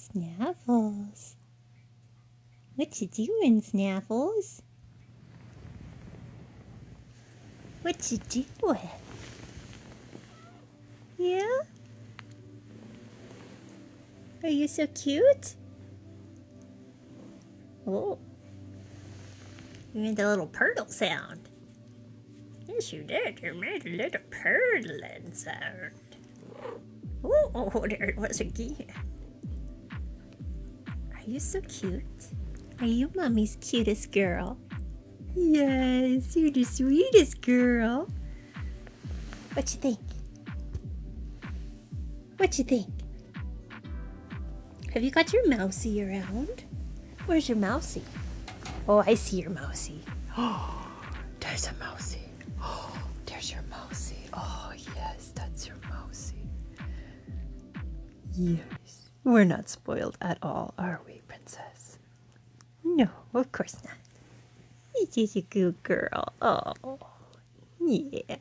Snaffles. What you doing, Snaffles? What you doing? Yeah? Are you so cute? Oh. You made the little purtle sound. Yes, you did. You made a little purtling sound. Oh, there it was again. Are you so cute? Are you Mommy's cutest girl? Yes, you're the sweetest girl. What you think? What you think? Have you got your mousy around? Where's your mousy? Oh, I see your mousy. Oh, there's a mousy. Oh, there's your mousy. Oh, yes, that's your mousy. Yes. We're not spoiled at all, are we, Princess? No, of course not. You're just a good girl. Oh, yeah.